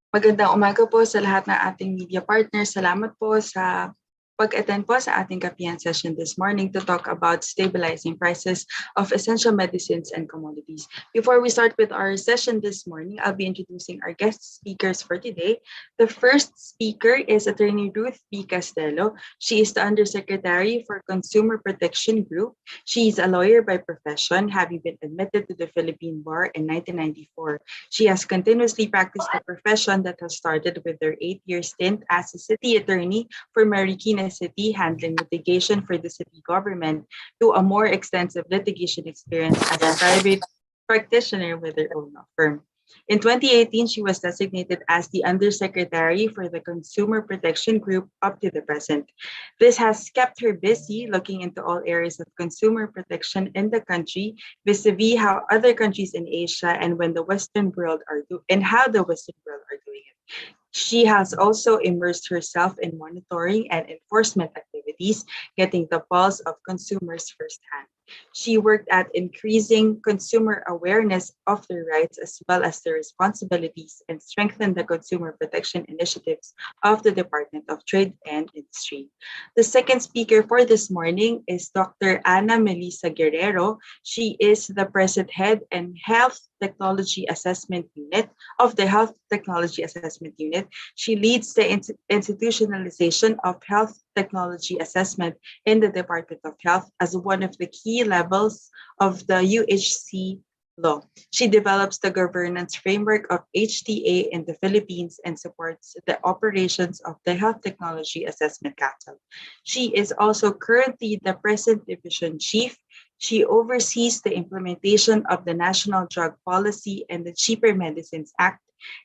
Magandang umaga po sa lahat ng ating media partners. Salamat po sa pag-attend po sa ating Kapihan session this morning to talk about stabilizing prices of essential medicines and commodities. Before we start with our session this morning, I'll be introducing our guest speakers for today. The first speaker is Attorney Ruth B. Castello. She is the Undersecretary for Consumer Protection Group. She is a lawyer by profession, having been admitted to the Philippine Bar in 1994. She has continuously practiced the profession that has started with her 8-year stint as a city attorney for Marikina City, handling litigation for the city government, to a more extensive litigation experience as a private practitioner with her own law firm. In 2018, she was designated as the Undersecretary for the Consumer Protection Group up to the present. This has kept her busy looking into all areas of consumer protection in the country, vis-a-vis how other countries in Asia and when the Western world are and how the Western world are doing it. She has also immersed herself in monitoring and enforcement activities, getting the pulse of consumers firsthand. She worked at increasing consumer awareness of their rights as well as their responsibilities and strengthened the consumer protection initiatives of the Department of Trade and Industry. The second speaker for this morning is Dr. Ana Melissa Guerrero. She is the Present Head and Health Technology Assessment Unit of the Health Technology Assessment Unit. She leads the institutionalization of health technology assessment in the Department of Health as one of the key levels of the UHC law. She develops the governance framework of HTA in the Philippines and supports the operations of the Health Technology Assessment Council. She is also currently the Present Division Chief. She oversees the implementation of the National Drug Policy and the Cheaper Medicines Act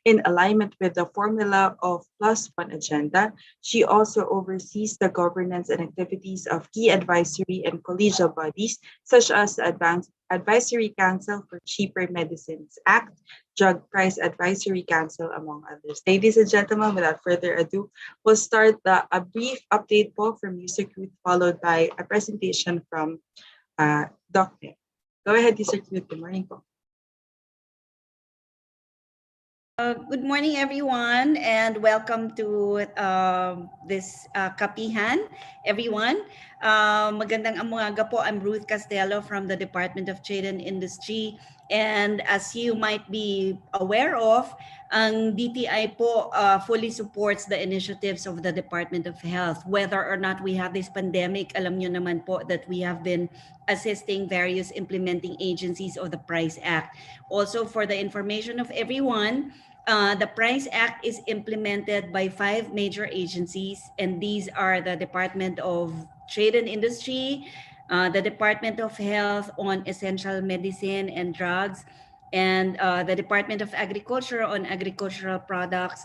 in alignment with the formula of Plus One agenda. She also oversees the governance and activities of key advisory and collegial bodies, such as the Advisory Council for Cheaper Medicines Act, Drug Price Advisory Council, among others. Ladies and gentlemen, without further ado, we'll start a brief update po from Music Ruth, followed by a presentation from Dr. Go ahead, Mr. Ruth. Good morning po. Good morning, everyone, and welcome to this Kapihan, everyone. Magandang umaga po. I'm Ruth Castello from the Department of Trade and Industry. And as you might be aware of, ang DTI po fully supports the initiatives of the Department of Health. Whether or not we have this pandemic, alam nyo naman po that we have been assisting various implementing agencies of the Price Act. Also, for the information of everyone, the Price Act is implemented by 5 major agencies, and these are the Department of Trade and Industry, the Department of Health on Essential Medicine and Drugs, and the Department of Agriculture on Agricultural Products,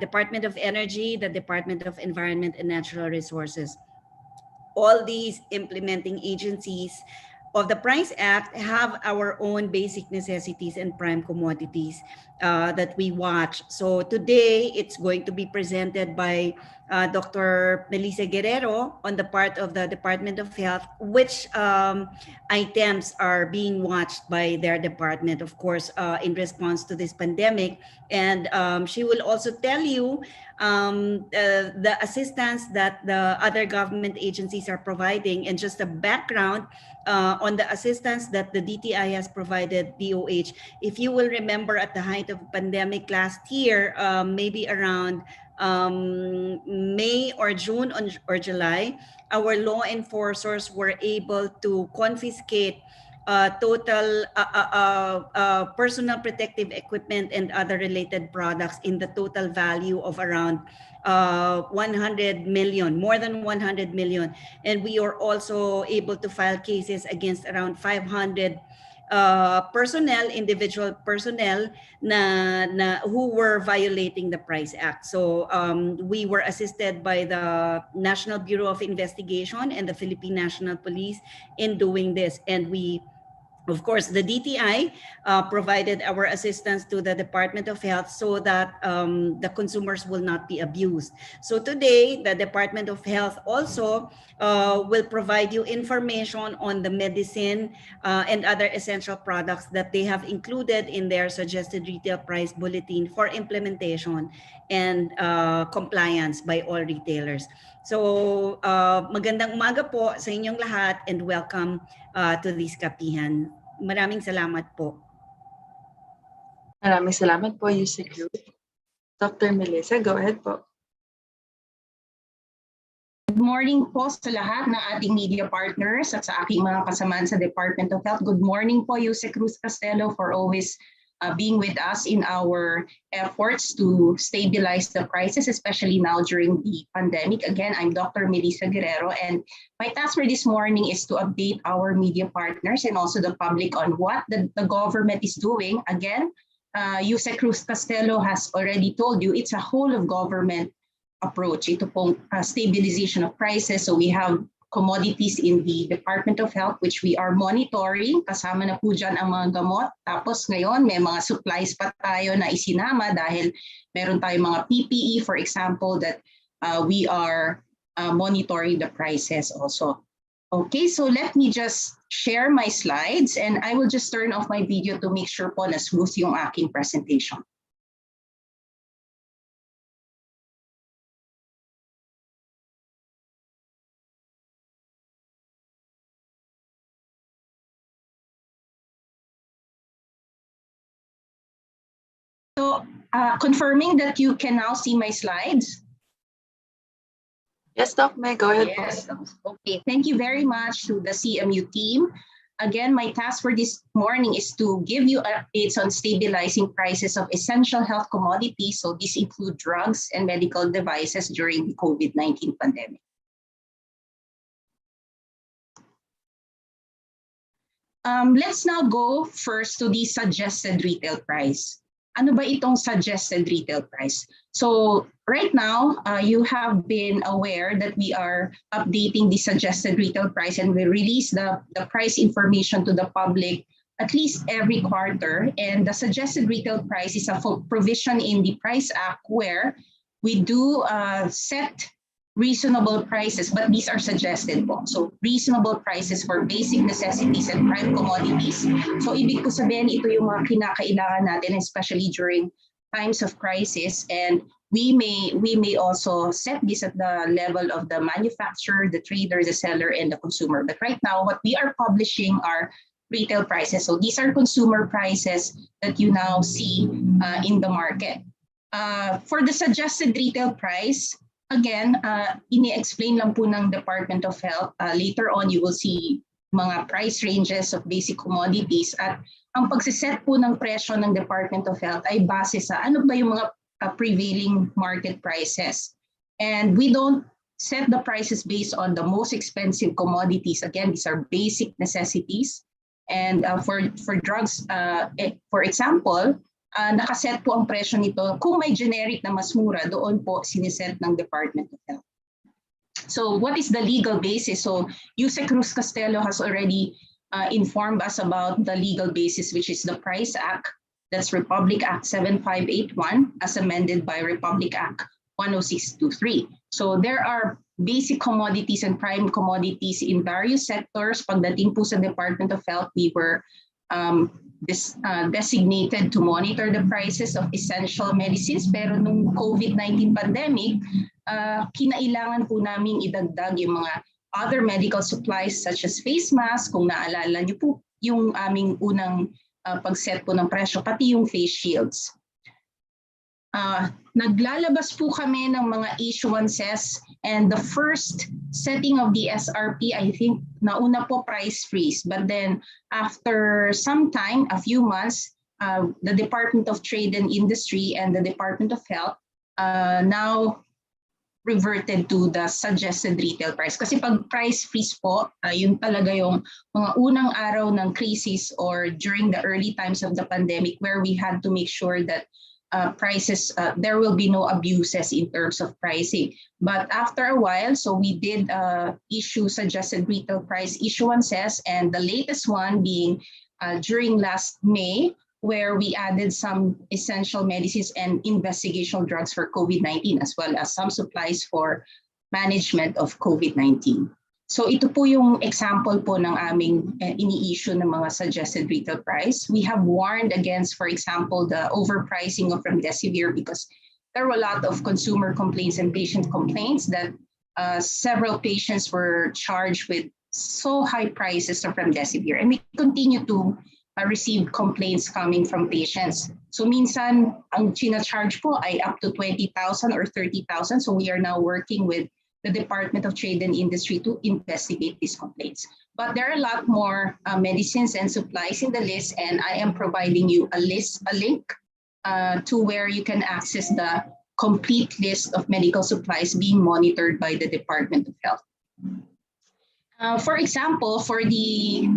Department of Energy, the Department of Environment and Natural Resources. All these implementing agencies of the Price Act have our own basic necessities and prime commodities that we watch. So today, it's going to be presented by Dr. Melissa Guerrero on the part of the Department of Health, which items are being watched by their department, of course, in response to this pandemic. And she will also tell you the assistance that the other government agencies are providing, and just a background on the assistance that the DTI has provided DOH. If you will remember, at the height of pandemic last year, maybe around May or June or July, our law enforcers were able to confiscate total personal protective equipment and other related products in the total value of around 100 million, more than 100 million. And we are also able to file cases against around 500 personnel, individual personnel who were violating the Price Act. So we were assisted by the National Bureau of Investigation and the Philippine National Police in doing this. And we Of course, the DTI provided our assistance to the Department of Health so that the consumers will not be abused. So today, the Department of Health also will provide you information on the medicine and other essential products that they have included in their suggested retail price bulletin for implementation and compliance by all retailers. So magandang umaga po sa inyong lahat and welcome to this Kapihan. Maraming salamat po. Maraming salamat po, Yusek Ruth. Dr. Melissa, go ahead po. Good morning po sa lahat ng ating media partners at sa aking mga kasamaan sa Department of Health. Good morning po, Yusek Ruth Castello, for always being with us in our efforts to stabilize the prices, especially now during the pandemic. Again, I'm Dr. Melissa Guerrero, and my task for this morning is to update our media partners and also the public on what the government is doing. Again, Yusek Ruth Castello has already told you it's a whole of government approach. Ito pong stabilization of prices. So we have commodities in the Department of Health which we are monitoring. Kasama na po dyan ang mga gamot. Tapos ngayon may mga supplies pa tayo na isinama dahil meron tayong mga PPE, for example, that we are monitoring the prices also. Okay, so let me just share my slides and I will just turn off my video to make sure po na smooth yung aking presentation. So confirming that you can now see my slides. Yes, Doc May, go ahead. Yes. Okay, thank you very much to the CMU team. Again, my task for this morning is to give you updates on stabilizing prices of essential health commodities. So these include drugs and medical devices during the COVID-19 pandemic. Let's now go first to the suggested retail price. Ano ba itong suggested retail price? So right now, you have been aware that we are updating the suggested retail price and we release the price information to the public at least every quarter. And the suggested retail price is a provision in the Price Act where we do set reasonable prices, but these are suggested po. So reasonable prices for basic necessities and prime commodities. So ibig ko sabihin, ito yung mga kinakailangan natin, especially during times of crisis. And we may also set this at the level of the manufacturer, the trader, the seller, and the consumer. But right now, what we are publishing are retail prices. So these are consumer prices that you now see in the market. For the suggested retail price, again, ini-explain lang po ng Department of Health. Later on, you will see mga price ranges of basic commodities. At ang pagsiset po ng presyo ng Department of Health ay base sa ano ba yung mga prevailing market prices. And we don't set the prices based on the most expensive commodities. Again, these are basic necessities. And for drugs, for example, nakaset po ang presyo nito. Kung may generic na mas mura, doon po siniset ng Department of Health. So what is the legal basis? So Yusek Ruth Castello has already informed us about the legal basis, which is the Price Act. That's Republic Act 7581 as amended by Republic Act 10623. So there are basic commodities and prime commodities in various sectors. Pagdating po sa Department of Health, we were designated to monitor the prices of essential medicines. Pero nung COVID-19 pandemic, kinailangan po namin idagdag yung mga other medical supplies such as face mask. Kung naalala niyo po yung aming unang pag-set po ng presyo, pati yung face shields. Naglalabas po kami ng mga issuances and the first setting of the SRP, I think, nauna po price freeze. But then after some time, a few months, the Department of Trade and Industry and the Department of Health now reverted to the suggested retail price. Kasi pag price freeze po, yun talaga yung mga unang araw ng crisis or during the early times of the pandemic where we had to make sure that prices, there will be no abuses in terms of pricing. But after a while, so we did issue suggested retail price issuances, and the latest one being during last May, where we added some essential medicines and investigational drugs for COVID-19, as well as some supplies for management of COVID-19. So ito po yung example po ng aming ini-issue ng mga suggested retail price. We have warned against, for example, the overpricing of remdesivir, because there were a lot of consumer complaints and patient complaints that several patients were charged with so high prices of remdesivir. And we continue to receive complaints coming from patients. So minsan, ang charge po ay up to 20,000 or 30,000. So we are now working with the Department of Trade and Industry to investigate these complaints. But there are a lot more medicines and supplies in the list, and I am providing you a link to where you can access the complete list of medical supplies being monitored by the Department of Health. For example, for the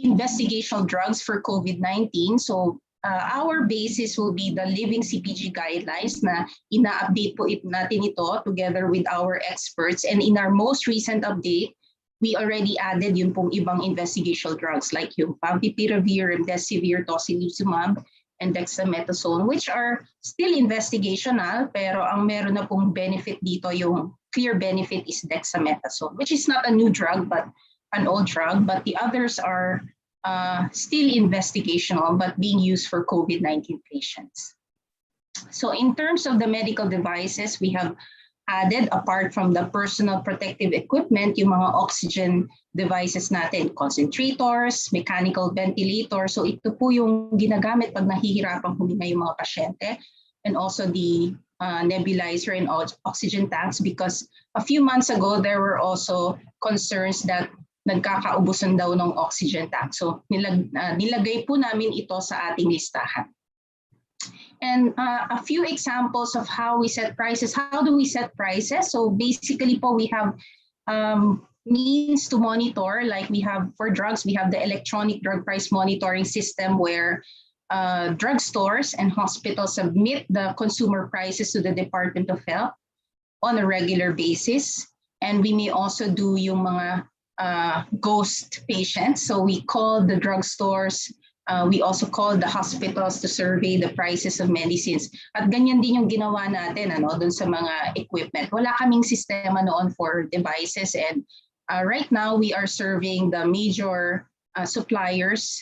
investigational drugs for COVID-19, so our basis will be the living CPG guidelines na ina-update po natin ito together with our experts. And in our most recent update, we already added yung pong ibang investigational drugs like yung favipiravir, remdesivir, tocilizumab, and dexamethasone, which are still investigational, pero ang meron na pong benefit dito, yung clear benefit, is dexamethasone, which is not a new drug, but an old drug, but the others are still investigational, but being used for COVID-19 patients. So in terms of the medical devices, we have added, apart from the personal protective equipment, yung mga oxygen devices natin, concentrators, mechanical ventilators. So ito po yung ginagamit pag nahihirapang huminga yung mga pasyente, and also the nebulizer and oxygen tanks, because a few months ago, there were also concerns that nagkakaubusan daw ng oxygen tank. So nilagay po namin ito sa ating listahan. And a few examples of how we set prices. How do we set prices? So basically po, we have means to monitor, like we have for drugs, we have the electronic drug price monitoring system where drugstores and hospitals submit the consumer prices to the Department of Health on a regular basis. And we may also do yung mga ghost patients. So we call the drugstores, we also call the hospitals to survey the prices of medicines. At ganyan din yung ginawa natin dun sa mga equipment. Wala kaming sistema noon for devices, and right now we are serving the major suppliers.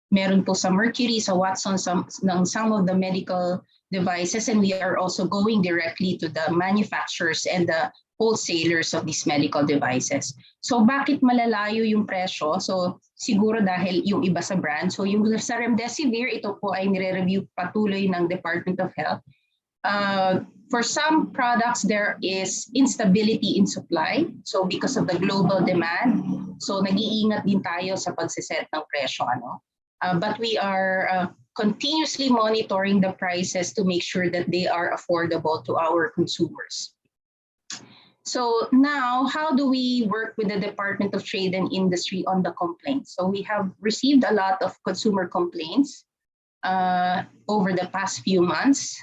Meron po sa Mercury, sa Watson, some of the medical devices, and we are also going directly to the manufacturers and the wholesalers of these medical devices. So bakit malalayo yung presyo? So siguro dahil yung iba sa brand. So yung sa remdesivir, ito po ay nire-review patuloy ng Department of Health. For some products, there is instability in supply. So because of the global demand, so nag-iingat din tayo sa pagsiset ng presyo. But we are continuously monitoring the prices to make sure that they are affordable to our consumers. So now, how do we work with the Department of Trade and Industry on the complaints? So we have received a lot of consumer complaints over the past few months.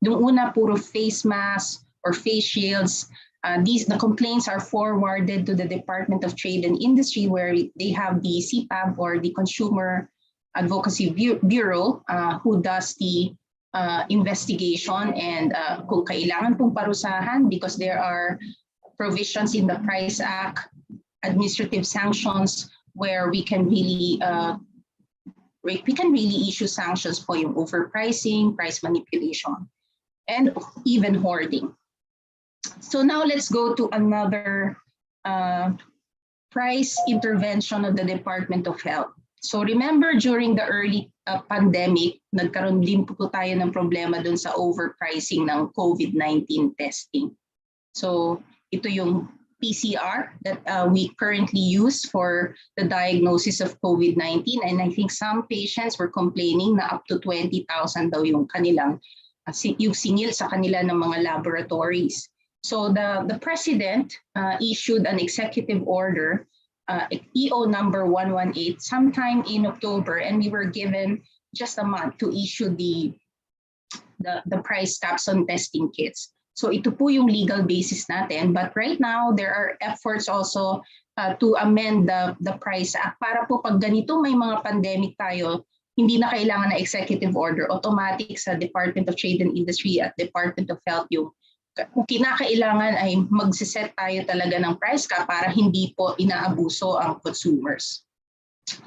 Yung una, puro face masks or face shields. The complaints are forwarded to the Department of Trade and Industry, where they have the CPAB, or the Consumer Advocacy Bureau, who does the investigation, and kung kailangan pong parusahan, because there are provisions in the Price Act, administrative sanctions, where we can really issue sanctions for yung overpricing, price manipulation, and even hoarding. So now let's go to another price intervention of the Department of Health. So remember, during the early pandemic, nagkaroon din po tayo ng problema dun sa overpricing ng COVID-19 testing. So ito yung PCR that we currently use for the diagnosis of COVID-19. And I think some patients were complaining na up to 20,000 daw yung kanilang yung singil sa kanila ng mga laboratories. So the president issued an executive order, EO number 118, sometime in October, and we were given just a month to issue the price caps on testing kits. So ito po yung legal basis natin. But right now, there are efforts also to amend the Price Act para po pag ganito may mga pandemic tayo, hindi na kailangan na executive order, automatic sa Department of Trade and Industry at Department of Health yung kung kinakailangan ay magsiset tayo talaga ng price cap para hindi po inaabuso ang consumers.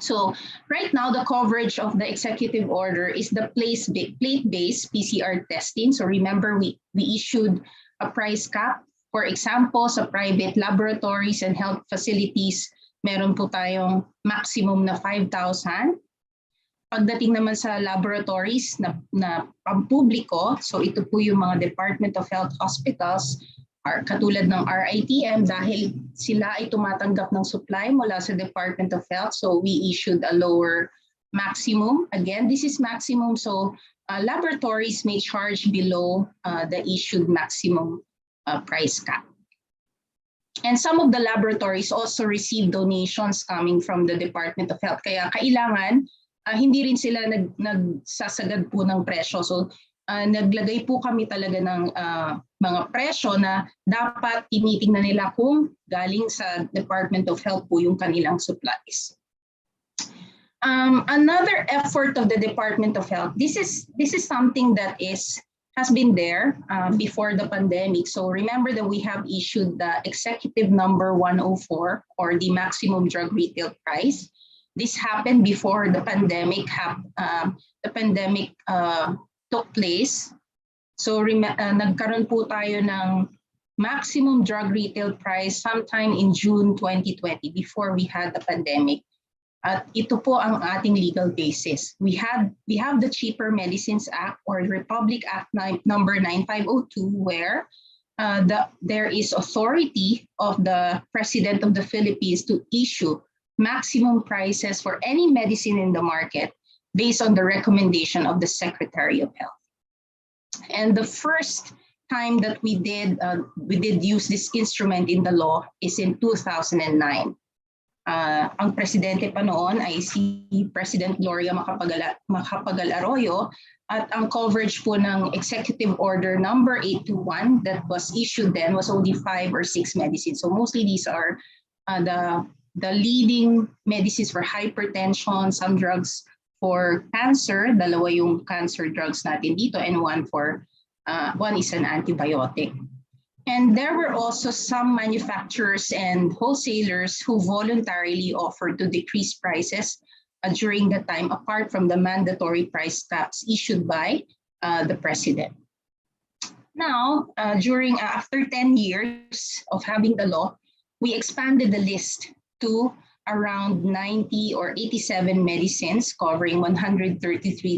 So right now, the coverage of the executive order is the plate-based PCR testing. So remember, we issued a price cap. For example, sa private laboratories and health facilities, meron po tayong maximum na 5,000. Pagdating naman sa laboratories na pampubliko, so ito po yung mga Department of Health hospitals, katulad ng RITM dahil sila ay tumatanggap ng supply mula sa Department of Health. So we issued a lower maximum. Again, this is maximum. So laboratories may charge below the issued maximum price cap. And some of the laboratories also receive donations coming from the Department of Health. Kaya kailangan hindi rin sila nagsasagad po ng presyo. So naglagay po kami talaga ng mga presyo na dapat tinitingnan nila kung galing sa Department of Health po yung kanilang supplies. Another effort of the Department of Health, this is something that has been there before the pandemic. So remember that we have issued the Executive Number 104 or the maximum drug retail price. This happened before the pandemic took place. So nagkaroon po tayo ng maximum drug retail price sometime in June 2020 before we had the pandemic. At ito po ang ating legal basis. We have the Cheaper Medicines Act or Republic Act number 9502 where there is authority of the President of the Philippines to issue maximum prices for any medicine in the market based on the recommendation of the Secretary of Health. And the first time that we did use this instrument in the law is in 2009. Ang presidente pa noon ay si President Gloria Macapagal Arroyo at ang coverage po ng Executive Order number 821 that was issued then was only 5 or 6 medicines. So mostly these are the leading medicines for hypertension, some drugs for cancer, dalawa yung cancer drugs natin dito, and one is an antibiotic. And there were also some manufacturers and wholesalers who voluntarily offered to decrease prices during that time, apart from the mandatory price caps issued by the president. Now, after 10 years of having the law, we expanded the list to around 90 or 87 medicines covering 133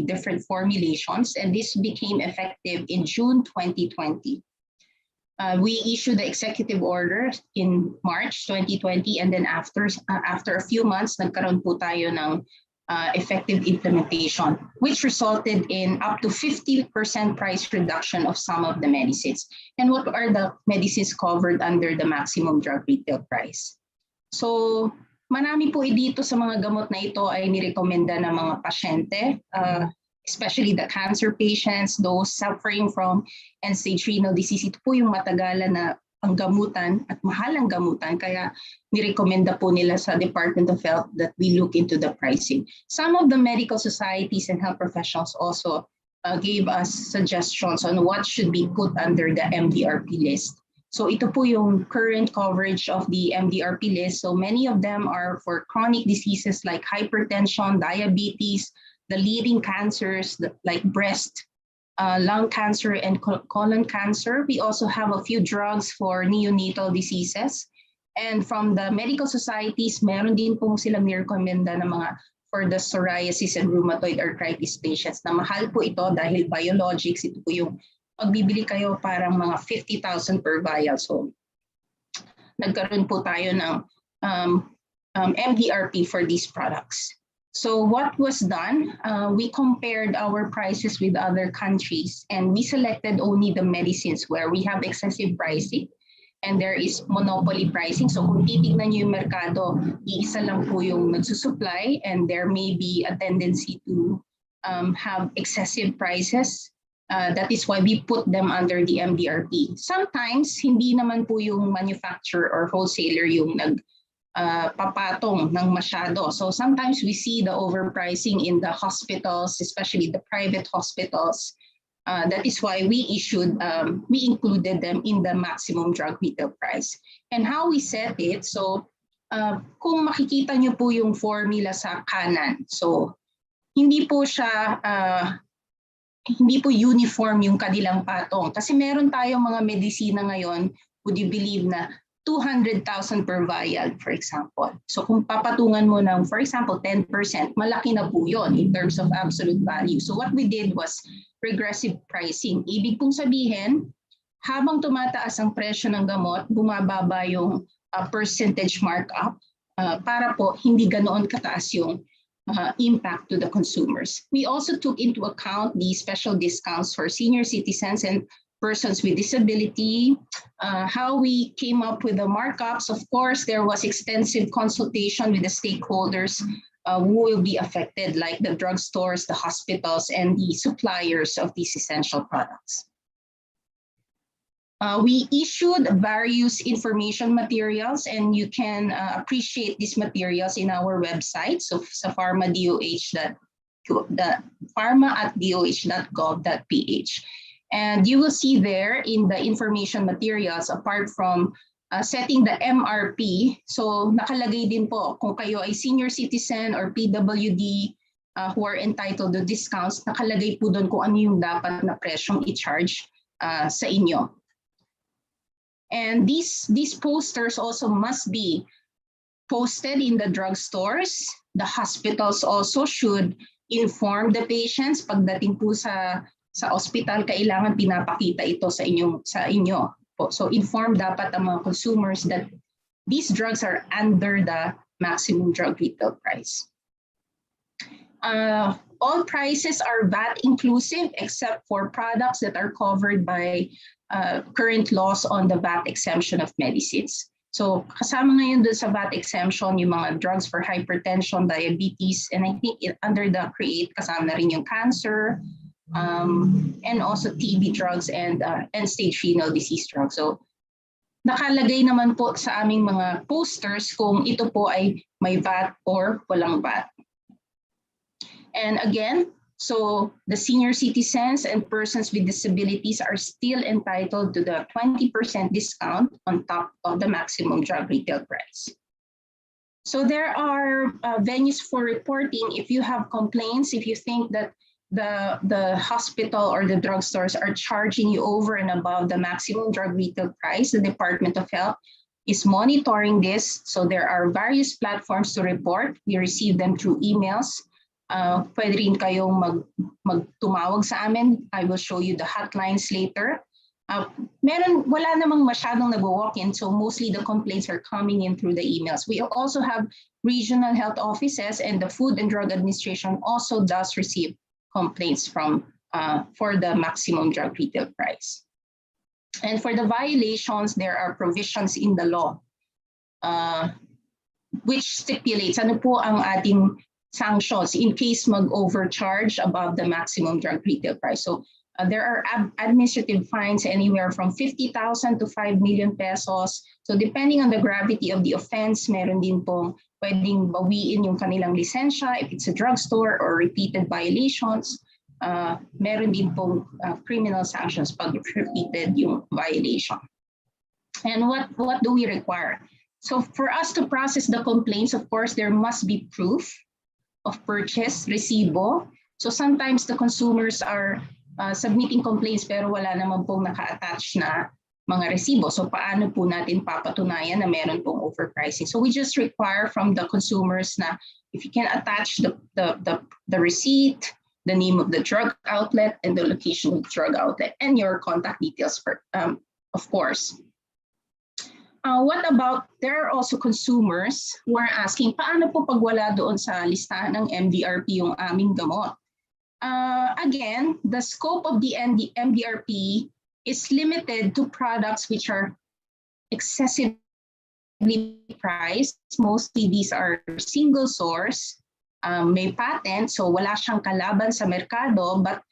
different formulations, and this became effective in June 2020. We issued the executive order in March 2020, and then after a few months, nagkaroon po tayo ng effective implementation, which resulted in up to 50% price reduction of some of the medicines. And what are the medicines covered under the maximum drug retail price? So marami po dito sa mga gamot na ito ay nirekomenda ng mga pasyente, especially the cancer patients, those suffering from end-stage renal disease. Ito po yung matagalan na ang gamutan at mahal ang gamutan, kaya nirekomenda po nila sa Department of Health that we look into the pricing. Some of the medical societies and health professionals also gave us suggestions on what should be put under the MDRP list. So ito po yung current coverage of the MDRP list. So many of them are for chronic diseases like hypertension, diabetes, the leading cancers like breast, lung cancer, and colon cancer. We also have a few drugs for neonatal diseases. And from the medical societies, meron din po silang nirekomenda na mga for the psoriasis and rheumatoid arthritis patients na mahal po ito dahil biologics. Ito po yung pagbibili kayo parang mga 50,000 per vial. So nagkaroon po tayo ng MDRP for these products. So what was done, we compared our prices with other countries and we selected only the medicines where we have excessive pricing and there is monopoly pricing. So kung titignan niyo yung merkado, iisa lang po yung nagsusupply and there may be a tendency to have excessive prices That is why we put them under the MDRP. Sometimes, hindi naman po yung manufacturer or wholesaler yung papatong ng masyado. So sometimes we see the overpricing in the hospitals, especially the private hospitals. That is why we included them in the maximum drug retail price. And how we set it, so kung makikita nyo po yung formula sa kanan, so hindi po siya, hindi po uniform yung kanilang patong. Kasi meron tayong mga medisina ngayon, would you believe na 200,000 per vial, for example. So kung papatungan mo ng, for example, 10%, malaki na po yun in terms of absolute value. So what we did was regressive pricing. Ibig pong sabihin, habang tumataas ang presyo ng gamot, bumababa yung percentage markup para po hindi ganoon kataas yung impact to the consumers. We also took into account the special discounts for senior citizens and persons with disability. How we came up with the markups, of course, there was extensive consultation with the stakeholders who will be affected, like the drugstores, the hospitals, and the suppliers of these essential products. We issued various information materials, and you can appreciate these materials in our website, so sa pharma@doh.gov.ph. And you will see there in the information materials, apart from setting the MRP, so nakalagay din po kung kayo ay senior citizen or PWD who are entitled to discounts, nakalagay po doon kung ano yung dapat na presyong i-charge sa inyo. And these posters also must be posted in the drugstores. The hospitals also should inform the patients pagdating po sa ospital, kailangan pinapakita ito sa inyo. So inform dapat ang mga consumers that these drugs are under the maximum drug retail price. All prices are VAT inclusive except for products that are covered by current laws on the VAT exemption of medicines. So kasama ngayon doon sa VAT exemption yung mga drugs for hypertension, diabetes, and I think under the CREATE kasama na rin yung cancer, and also TB drugs and end-stage renal disease drugs. So nakalagay naman po sa aming mga posters kung ito po ay may VAT or walang VAT. And again, so the senior citizens and persons with disabilities are still entitled to the 20% discount on top of the maximum drug retail price. So there are venues for reporting if you have complaints, if you think that the hospital or the drugstores are charging you over and above the maximum drug retail price. The Department of Health is monitoring this. So there are various platforms to report. We receive them through emails. Pwede rin kayong magtumawag sa amin. I will show you the hotlines later. Wala namang masyadong nag-walk-in, so mostly the complaints are coming in through the emails. We also have regional health offices, and the Food and Drug Administration also does receive complaints for the maximum drug retail price. And for the violations, there are provisions in the law which stipulates ano po ang ating sanctions in case mag-overcharge above the maximum drug retail price. So there are administrative fines anywhere from 50,000 to 5 million pesos. So depending on the gravity of the offense, meron din pong pwedeng bawiin yung kanilang lisensya if it's a drugstore or repeated violations. Meron din pong criminal sanctions pag repeated yung violation. And what do we require? So for us to process the complaints, of course, there must be proof of purchase, resibo. So sometimes the consumers are submitting complaints pero wala naman pong naka-attach na mga resibo. So paano po natin papatunayan na meron pong overpricing? So we just require from the consumers na if you can attach the receipt, the name of the drug outlet and the location of the drug outlet and your contact details, of course. What about, there are also consumers who are asking, paano po pag wala doon sa listahan ng MDRP yung aming gamot? Again, the scope of the MDRP is limited to products which are excessively priced. Mostly these are single source, may patent, so wala siyang kalaban sa merkado, but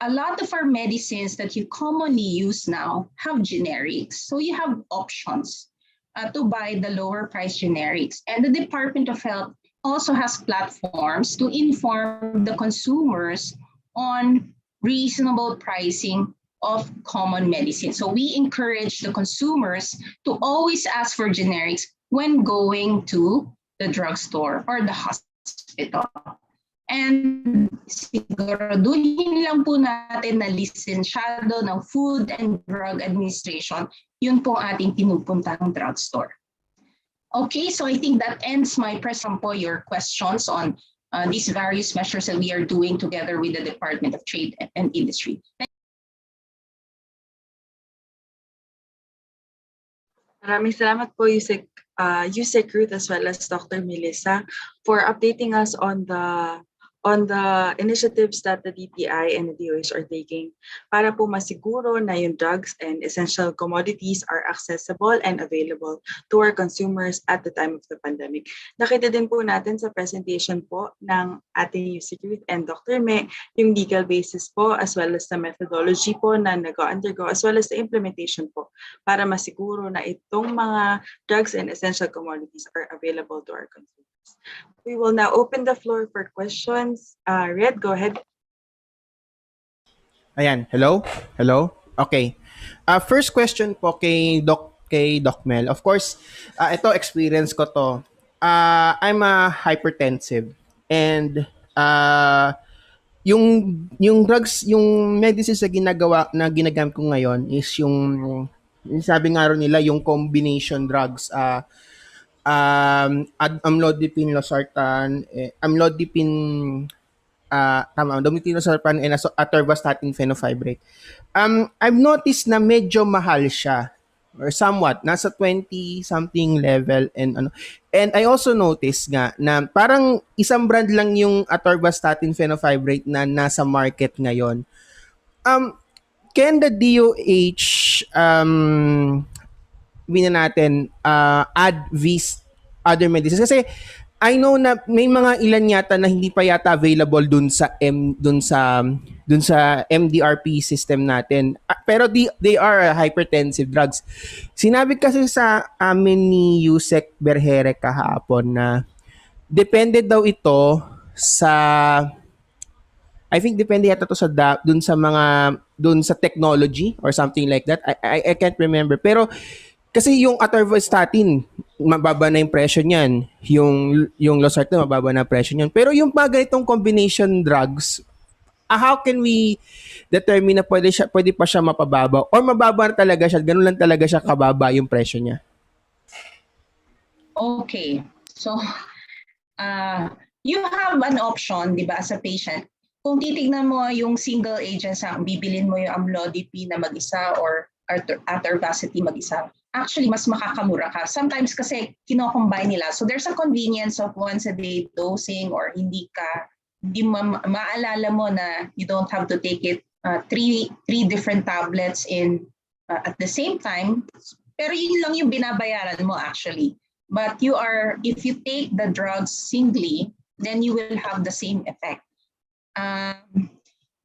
a lot of our medicines that you commonly use now have generics. So you have options to buy the lower price generics. And the Department of Health also has platforms to inform the consumers on reasonable pricing of common medicine. So we encourage the consumers to always ask for generics when going to the drugstore or the hospital. And siguraduhin lang po natin na lisensyado ng Food and Drug Administration, yun po ating pinupuntang drugstore. Okay, so I think that ends my presentation for your questions on these various measures that we are doing together with the Department of Trade and Industry. Maraming salamat po, Yusek Ruth, as well as Dr. Melissa, for updating us on the initiatives that the DTI and the DOH are taking para po masiguro na yung drugs and essential commodities are accessible and available to our consumers at the time of the pandemic. Nakita din po natin sa presentation po ng ating Yusek Ruth and Dr. Me yung legal basis po, as well as the methodology po na nag-undergo, as well as the implementation po para masiguro na itong mga drugs and essential commodities are available to our consumers. We will now open the floor for questions. Red, go ahead. Ayan, hello? Hello? Okay. First question po kay Doc Mel. Of course, ito experience ko to. I'm a hypertensive and yung drugs, yung medicines na ginagamit ko ngayon is yung sabi nga rin nila yung combination drugs, amlodipine, losartan, amlodipine, amlodipine, losartan, and atorvastatin fenofibrate. I've noticed na medyo mahal siya or somewhat nasa 20 something level and I also noticed nga na parang isang brand lang yung atorvastatin fenofibrate na nasa market ngayon. Can the DOH add these other medicines? Kasi I know na may mga ilan yata na hindi pa yata available dun sa MDRP system natin. Pero they are hypertensive drugs. Sinabi kasi sa amin ni Yusek Berhere kahapon na depende daw ito sa, I think depende yata to sa dun sa technology or something like that. I can't remember. Pero kasi yung atorvastatin, mababa na yung presyo niyan. Yung losartan, mababa na presyo niyan. Pero yung mga ganitong combination drugs, how can we determine na pwede pa siya mapababa? Or mababa na talaga siya, ganun lang talaga siya kababa yung presyo niya? Okay. So, you have an option, di ba, as a patient. Kung titignan mo yung single agents, bibilin mo yung amlodipine na mag-isa or atorvastatin mag-isa, actually mas makakamura ka. Sometimes kasi kino-combine nila. So there's a convenience of once a day dosing or hindi maalala mo na you don't have to take it three different tablets in at the same time. Pero yun lang yung binabayaran mo actually. But if you take the drugs singly, then you will have the same effect.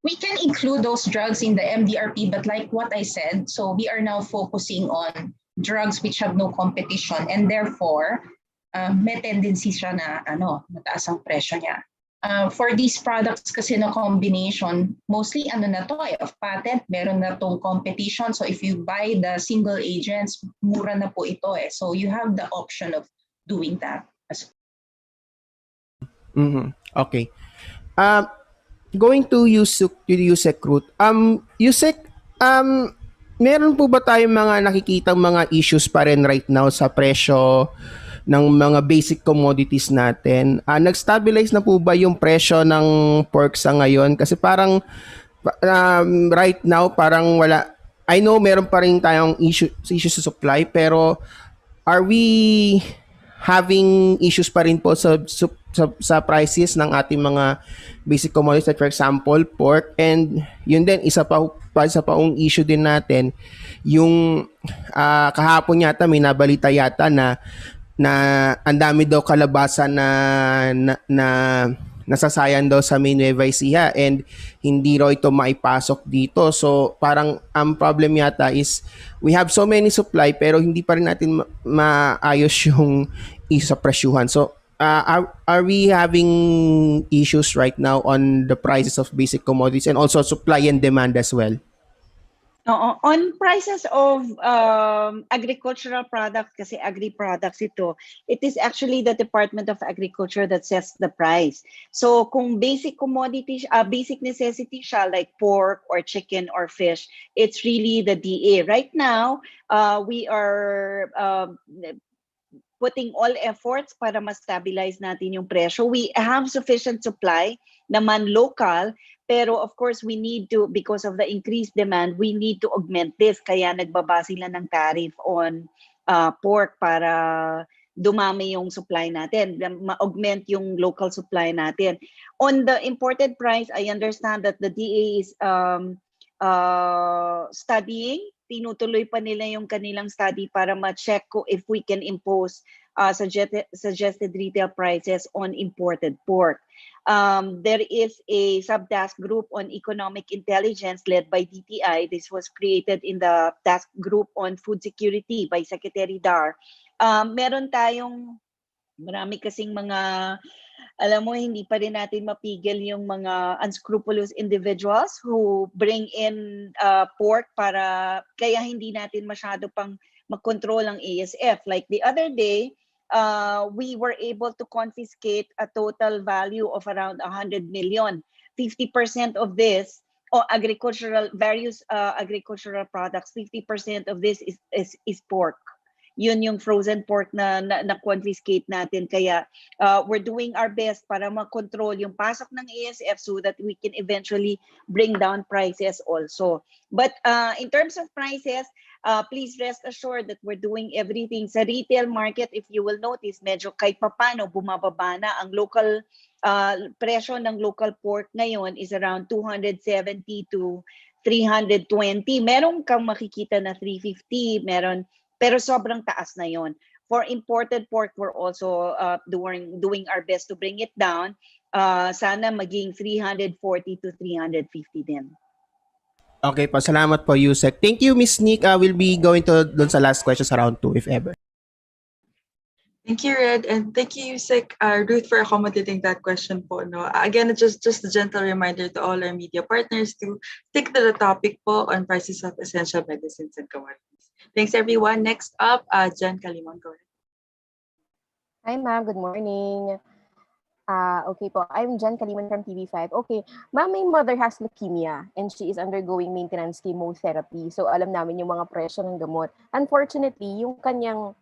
We can include those drugs in the MDRP, but like what I said, so we are now focusing on drugs which have no competition and therefore may tendency siya na mataas ang presyo niya. For these products kasi na combination, mostly na to of patent, meron na tong competition. So if you buy the single agents, mura na po ito eh. So you have the option of doing that. Okay. Going to Yusek Ruth. Yusek, meron po ba tayong mga nakikitang mga issues pa rin right now sa presyo ng mga basic commodities natin? Nag-stabilize na po ba yung presyo ng pork sa ngayon? Kasi parang right now parang wala. I know meron pa rin tayong issue sa supply, pero are we having issues pa rin po sa prices ng ating mga basic commodities, like for example pork? And yun din, isa pa issue din natin yung kahapon yata may nabalita yata na ang dami daw kalabasa na nasasayang daw sa may Nueva Ecija and hindi raw ito maipasok dito. So parang ang problem yata is we have so many supply pero hindi pa rin natin maayos yung isa presyuhan. So are we having issues right now on the prices of basic commodities and also supply and demand as well? On prices of agricultural products, kasi agri-products ito, it is actually the Department of Agriculture that sets the price. So kung basic commodities, basic necessity siya like pork or chicken or fish, it's really the DA. Right now, we are putting all efforts para ma-stabilize natin yung presyo. We have sufficient supply naman local, pero of course we need to, because of the increased demand, we need to augment this. Kaya nagbaba sila ng tariff on pork para dumami yung supply natin, ma-augment yung local supply natin. On the imported price, I understand that the DA is studying. Tinutuloy pa nila yung kanilang study para ma-check ko if we can impose suggested retail prices on imported pork. There is a sub-task group on economic intelligence led by DTI. This was created in the task group on food security by Secretary Dar. Meron tayong marami kasing mga, alam mo, hindi pa rin natin mapigil yung mga unscrupulous individuals who bring in pork para, kaya hindi natin masyado pang mag-control ang ASF. Like the other day, we were able to confiscate a total value of around 100 million. 50% of this, various agricultural products, 50% of this is pork. Yun yung frozen pork na confiscate natin. Kaya we're doing our best para ma-control yung pasok ng ASF so that we can eventually bring down prices also. But in terms of prices, please rest assured that we're doing everything. Sa retail market, if you will notice, medyo kahit papano bumababa na. Ang local presyo ng local pork ngayon is around 270 to 320. Meron kang makikita na 350, meron, pero sobrang taas na yon. For imported pork, we're also doing our best to bring it down. Sana maging 340 to 350 din. Okay po, salamat po Yusek. Thank you Miss Nick. We'll be going to dun sa last questions around 2 if ever. Thank you, Red, and thank you, Yusek, Ruth, for accommodating that question po. No? Again, just a gentle reminder to all our media partners to stick to the topic po on prices of essential medicines and commodities. Thanks, everyone. Next up, Jen Kalimon, go ahead. Hi, ma'am. Good morning. Okay po. I'm Jen Kalimon from TV5. Okay, ma'am, my mother has leukemia and she is undergoing maintenance chemotherapy. So, alam namin yung mga presyo ng gamot. Unfortunately, yung kanyang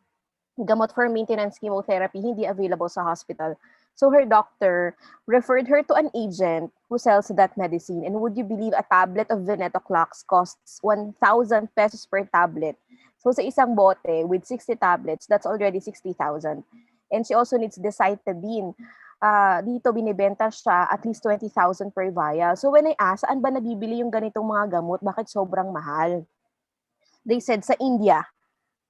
gamot for maintenance chemotherapy hindi available sa hospital. So, her doctor referred her to an agent who sells that medicine. And would you believe a tablet of venetoclax costs 1,000 pesos per tablet? So, sa isang bote with 60 tablets, that's already 60,000. And she also needs decitabine. Dito binibenta siya at least 20,000 per vial. So when I asked, saan ba nabibili yung ganitong mga gamot? Bakit sobrang mahal? They said sa India.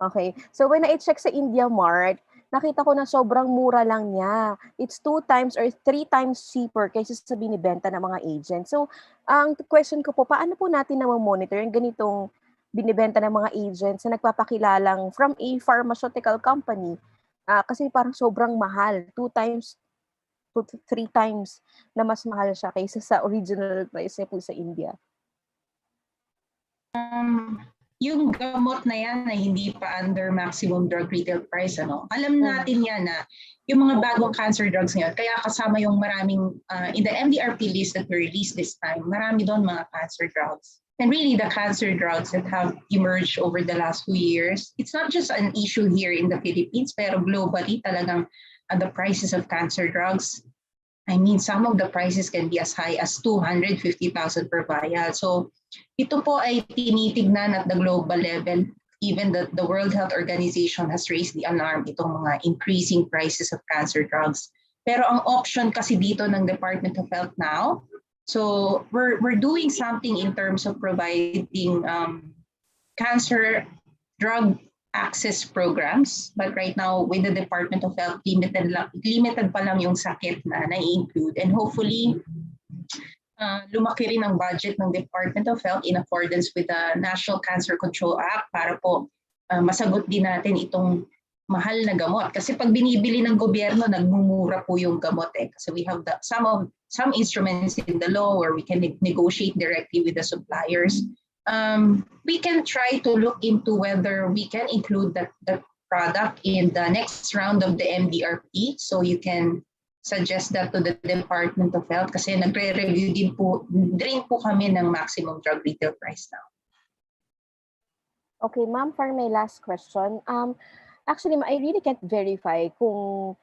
Okay. So when I check sa India Mart, nakita ko na sobrang mura lang niya. It's 2 times or 3 times cheaper kaysa sa binibenta ng mga agent. So ang question ko po, paano po natin na monitor yung ganitong binibenta ng mga agents na nagpapakilalang from a pharmaceutical company? Kasi parang sobrang mahal. 2 times to 3 times na mas mahal siya kaysa sa original price niya po sa India. Yung gamot na yan na hindi pa under maximum drug retail price, alam natin yan na yung mga bagong cancer drugs ngayon, kaya kasama yung maraming, in the MDRP list that we released this time, marami doon mga cancer drugs. And really the cancer drugs that have emerged over the last few years, it's not just an issue here in the Philippines, pero globally talagang the prices of cancer drugs, I mean, some of the prices can be as high as 250,000 per vial. So ito po ay tinitignan at the global level. Even the World Health Organization has raised the alarm itong mga increasing prices of cancer drugs. Pero ang option kasi dito ng Department of Health now, so we're doing something in terms of providing cancer drug access programs. But right now, with the Department of Health, limited pa lang yung sakit na na-include. And hopefully, lumaki rin ang budget ng Department of Health in accordance with the National Cancer Control Act para po masagot din natin itong mahal na gamot. Kasi pag binibili ng gobyerno, nagmumura po yung gamot eh. Kasi we have some instruments in the law where we can negotiate directly with the suppliers. We can try to look into whether we can include that product in the next round of the MDRP. So you can suggest that to the Department of Health kasi nagre-review din po kami ng maximum drug retail price now. Okay, ma'am, for my last question, actually, I really can't verify kung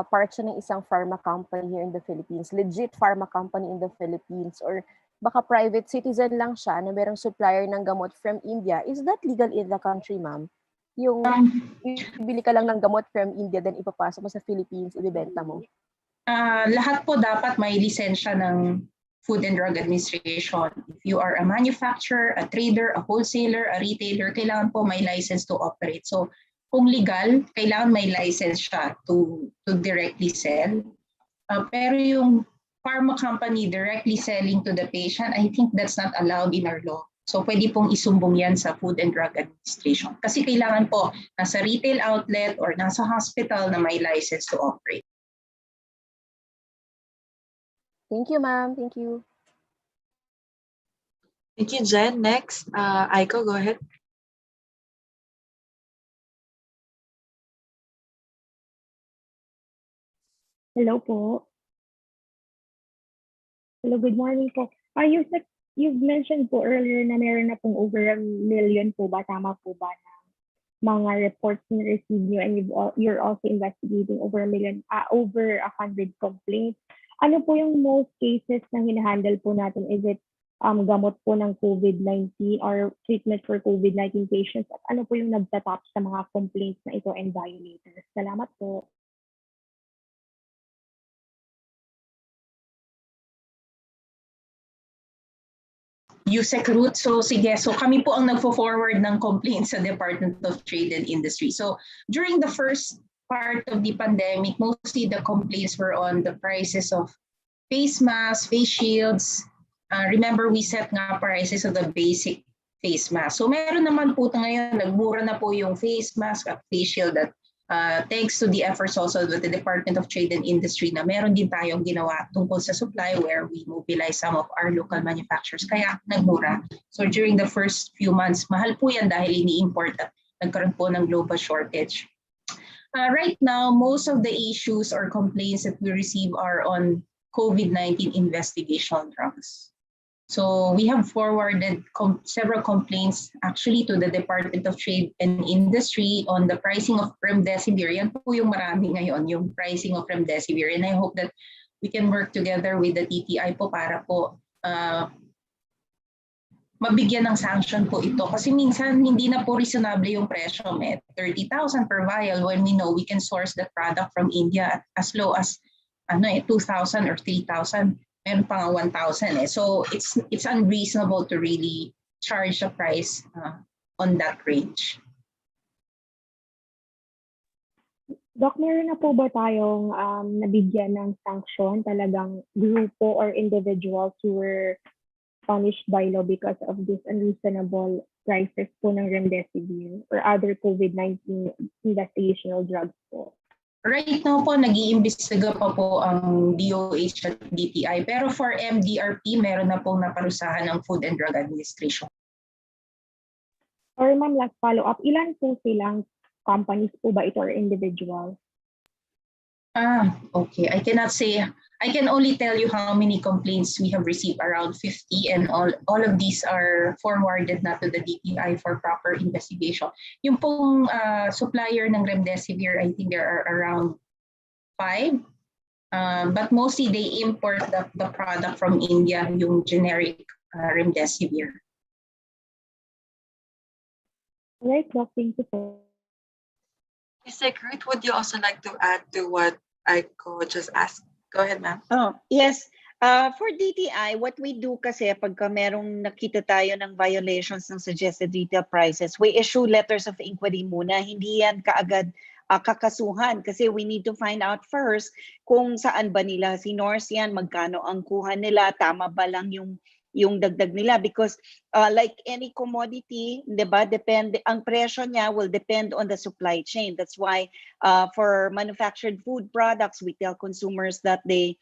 part siya ng isang pharma company here in the Philippines, legit pharma company in the Philippines, or baka private citizen lang siya na merong supplier ng gamot from India. Is that legal in the country, ma'am? Yung ibili ka lang ng gamot from India, then ipapasok mo sa Philippines, ibibenta mo? Lahat po dapat may lisensya ng Food and Drug Administration. If you are a manufacturer, a trader, a wholesaler, a retailer, kailangan po may license to operate. So kung legal, kailangan may license siya to directly sell. Pero yung pharma company directly selling to the patient, I think that's not allowed in our law. So pwede pong isumbong yan sa Food and Drug Administration. Kasi kailangan po nasa retail outlet or nasa hospital na may license to operate. Thank you, ma'am. Thank you. Thank you, Jen. Next, Aiko, go ahead. Hello po. Hello, good morning po. You've mentioned po earlier na meron na pong over 1 million po ba? Tama po ba na mga reports na receive nyo, and you're also investigating over 100 complaints? Ano po yung most cases na hinahandle po natin? Is it gamot po ng COVID-19 or treatment for COVID-19 patients? At ano po yung nagtatap sa mga complaints na ito and violators? Salamat po. USEC route. So sige, so kami po ang nagfo-forward ng complaints sa Department of Trade and Industry. So during the first part of the pandemic, mostly the complaints were on the prices of face masks, face shields. Remember, we set nga prices of the basic face mask. So meron naman po ngayon, nagmura na po yung face mask at face shield that thanks to the efforts also with the Department of Trade and Industry na meron din tayong ginawa tungkol sa supply where we mobilize some of our local manufacturers. Kaya nagmura. So during the first few months, mahal po yan dahil ini-import at nagkaroon po ng global shortage. Right now, most of the issues or complaints that we receive are on COVID-19 investigation drugs. So we have forwarded several complaints actually to the Department of Trade and Industry on the pricing of remdesivir. Yan po yung marami ngayon, yung pricing of remdesivir. And I hope that we can work together with the TTI po para po mabigyan ng sanction po ito. Kasi minsan hindi na po reasonable yung presyo. May 30,000 per vial when we know we can source that product from India at as low as 2,000 or 3,000. Meron pa nga 1,000 eh. So it's unreasonable to really charge a price on that range. Doc, meron na po ba tayong nabigyan ng sanction, talagang grupo or individuals who were punished by law because of this unreasonable prices po ng remdesivir or other COVID-19 investigational drugs po? Right now po, nag-iimbestiga pa po ang DOH at DTI. Pero for MDRP, meron na pong naparusahan ng Food and Drug Administration. Or ma'am, last follow-up, ilan po silang companies po ba ito or individuals? Okay. I cannot say. I can only tell you how many complaints we have received, around 50, and all of these are forwarded na to the DTI for proper investigation. Yung pong supplier ng remdesivir, I think there are around 5, but mostly they import the product from India, yung generic remdesivir. All right, Doc, thank you po. Mr. Ruth, would you also like to add to what Aiko just asked? Go ahead, ma'am. Oh, yes. For DTI, what we do kasi pagka merong nakita tayo ng violations ng suggested retail prices, we issue letters of inquiry muna. Hindi yan kaagad kakasuhan kasi we need to find out first kung saan ba nila sinorse yan, magkano ang kuha nila, tama ba lang yung dagdag nila because like any commodity, 'di ba? Depende ang presyo niya will depend on the supply chain. That's why for manufactured food products, we tell consumers that they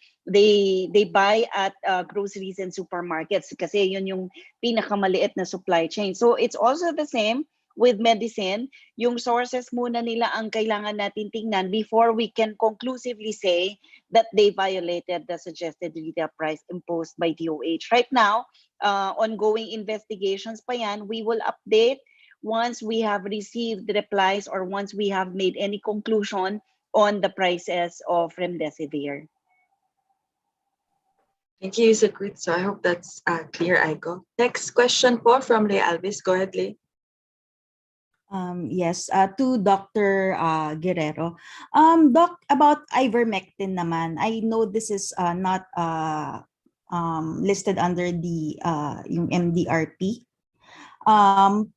buy at groceries and supermarkets kasi yun yung pinakamaliit na supply chain. So it's also the same with medicine, yung sources muna nila ang kailangan natin tingnan before we can conclusively say that they violated the suggested retail price imposed by DOH. Right now, ongoing investigations pa yan. We will update once we have received replies or once we have made any conclusion on the prices of remdesivir. Thank you, Yusek Ruth. So I hope that's clear, Aiko. Next question po from Leigh Alvis. Go ahead, Leigh. Yes, to Dr. Guerrero. Doc, about ivermectin naman, I know this is not listed under the yung MDRP.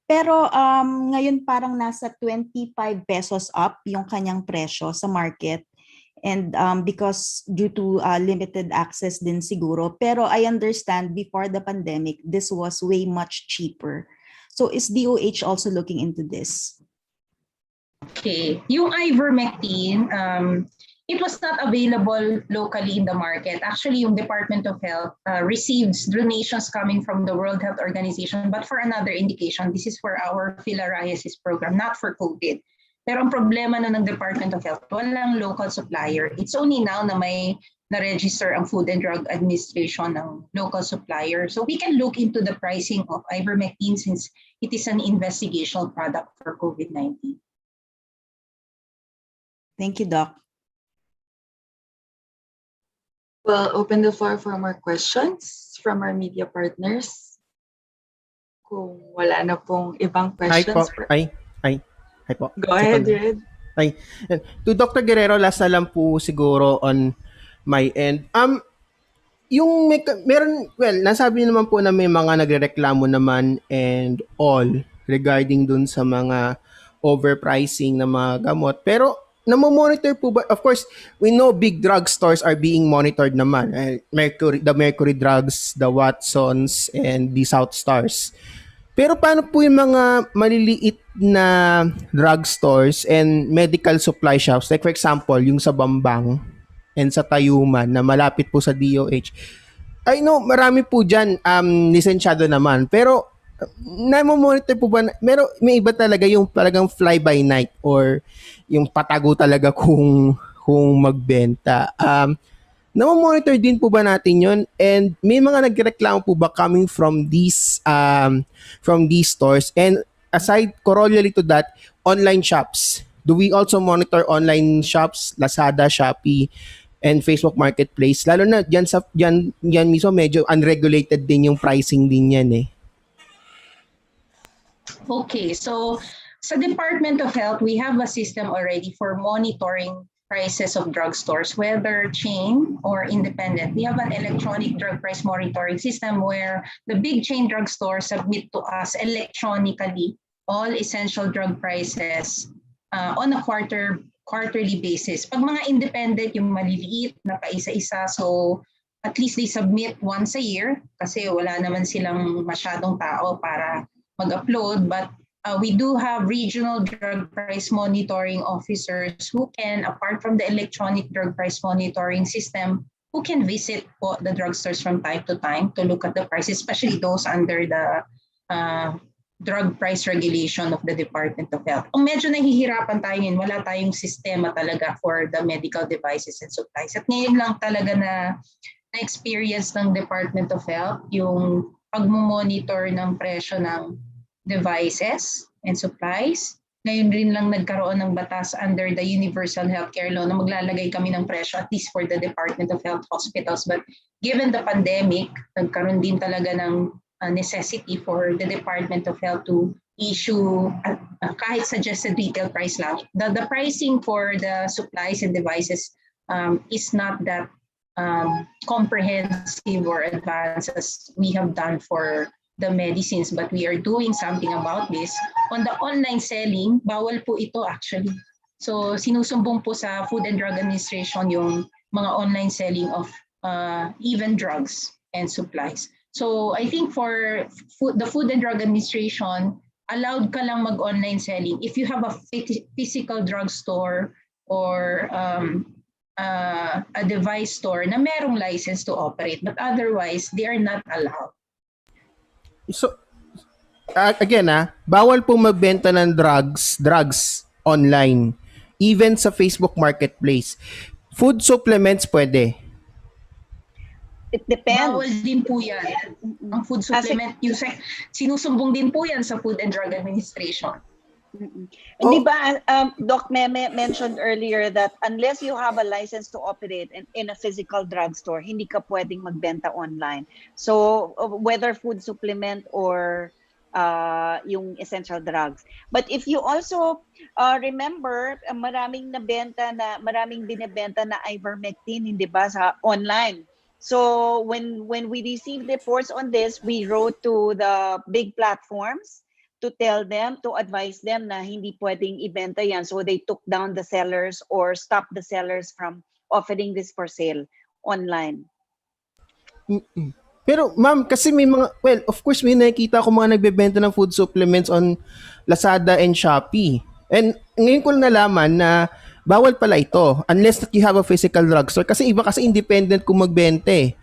Pero ngayon parang nasa 25 pesos up yung kanyang presyo sa market. And because due to limited access din siguro. Pero I understand before the pandemic, this was way much cheaper. So is DOH also looking into this? Okay, yung ivermectin, it was not available locally in the market. Actually, yung Department of Health receives donations coming from the World Health Organization, but for another indication, this is for our filariasis program, not for COVID. Pero ang problema na ng Department of Health, walang local supplier. It's only now na may na-register ang Food and Drug Administration ng local supplier. So we can look into the pricing of ivermectin since it is an investigational product for COVID-19. Thank you, Doc. We'll open the floor for more questions from our media partners. Kung wala na pong ibang questions. Hi po. Go ahead, Red. To Dr. Guerrero, last na lang po siguro on my end. Yung nasabi naman po na may mga nagrereklamo naman and all regarding dun sa mga overpricing na mga gamot. Pero namomonitor po ba? Of course, we know big drugstores are being monitored naman. The Mercury Drugs, the Watsons, and the South Stars. Pero paano po yung mga maliliit na drugstores and medical supply shops? Like for example, yung sa Bambang and sa Tayuman na malapit po sa DOH. I know, marami po dyan lisensyado naman. Pero namomonitor po ba, may iba talaga yung talagang fly by night or yung patago talaga kung magbenta. Namomonitor din po ba natin yun? And may mga nagreklamo po ba coming from these stores? And aside, corollary to that, online shops. Do we also monitor online shops, Lazada, Shopee, and Facebook Marketplace? Lalo na dyan mismo medyo unregulated din yung pricing din yan eh. Okay, so sa Department of Health, we have a system already for monitoring prices of drugstores, whether chain or independent. We have an electronic drug price monitoring system where the big chain drugstores submit to us electronically all essential drug prices on a quarterly basis. Pag mga independent, yung maliliit na paisa-isa, so at least they submit once a year kasi wala naman silang masyadong tao para mag-upload, but we do have regional drug price monitoring officers who can, apart from the electronic drug price monitoring system, who can visit po the drugstores from time to time to look at the prices, especially those under the drug price regulation of the Department of Health. Kung medyo nahihirapan tayo ngayon, wala tayong sistema talaga for the medical devices and supplies. At ngayon lang talaga na-experience ng Department of Health yung pagmumonitor ng presyo ng devices and supplies. Ngayon rin lang nagkaroon ng batas under the Universal Healthcare Law na maglalagay kami ng presyo at least for the Department of Health hospitals. But given the pandemic, nagkaroon din talaga ng necessity for the Department of Health to issue kahit suggested retail price lang. The pricing for the supplies and devices is not that comprehensive or advanced as we have done for the medicines, but we are doing something about this. On the online selling, bawal po ito actually. So sinusumbong po sa Food and Drug Administration yung mga online selling of even drugs and supplies. So I think for the Food and Drug Administration, allowed ka lang mag-online selling if you have a physical drugstore or a device store na merong license to operate, but otherwise they are not allowed. So, again bawal pong magbenta ng drugs online, even sa Facebook Marketplace. Food supplements pwede. It depends. Bawal din po yan. Ang food supplement, sinusumbong din po yan sa Food and Drug Administration. Di ba, Doc Meme mentioned earlier that unless you have a license to operate in a physical drugstore, hindi ka pwedeng magbenta online. So, whether food supplement or yung essential drugs. But if you also remember, maraming binibenta na ivermectin, hindi ba, sa online. So when we received reports on this, we wrote to the big platforms to tell them, to advise them na hindi pwedeng ibenta yan. So they took down the sellers or stopped the sellers from offering this for sale online. Pero ma'am, kasi may mga, well, of course may nakikita ko mga nagbebenta ng food supplements on Lazada and Shopee. And ngayon ko lang nalaman na bawal pala ito unless that you have a physical drugstore. Kasi iba kasi independent kung magbenta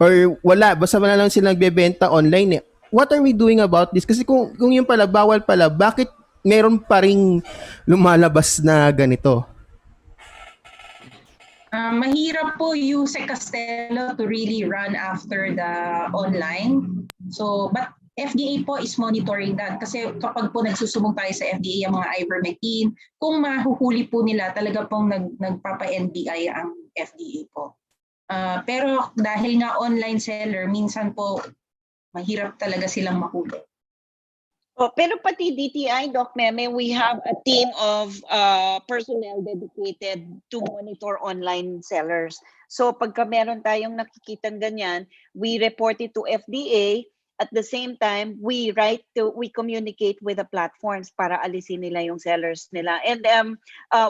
or wala, basta wala lang silang nagbebenta online What are we doing about this? Kasi kung yung pala, bawal pala, bakit meron pa ring lumalabas na ganito? Mahirap po yung sa Castello to really run after the online. So, but FDA po is monitoring that kasi kapag po nagsusubong tayo sa FDA ang mga ivermectin, kung mahuhuli po nila, talaga pong nagpapa-NBI ang FDA po. Pero dahil nga online seller, minsan po mahirap talaga silang mahuli. Pero pati DTI, Doc Meme, we have a team of personnel dedicated to monitor online sellers. So pagka meron tayong nakikitang ganyan, we report it to FDA. At the same time, we communicate with the platforms para alisin nila yung sellers nila. And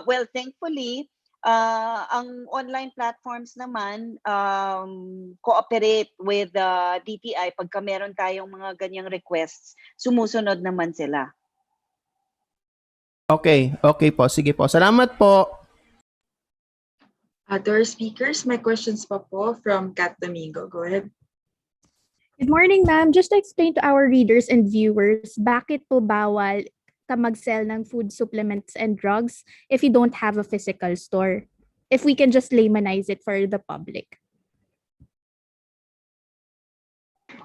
well, thankfully, ang online platforms naman cooperate with DTI pagka meron tayong mga ganyang requests, sumusunod naman sila. Okay po. Sige po. Salamat po. To our speakers, my questions pa po from Kat Domingo. Go ahead. Good morning, ma'am. Just to explain to our readers and viewers, bakit po bawal ka mag-sell ng food supplements and drugs if you don't have a physical store? If we can just laymanize it for the public.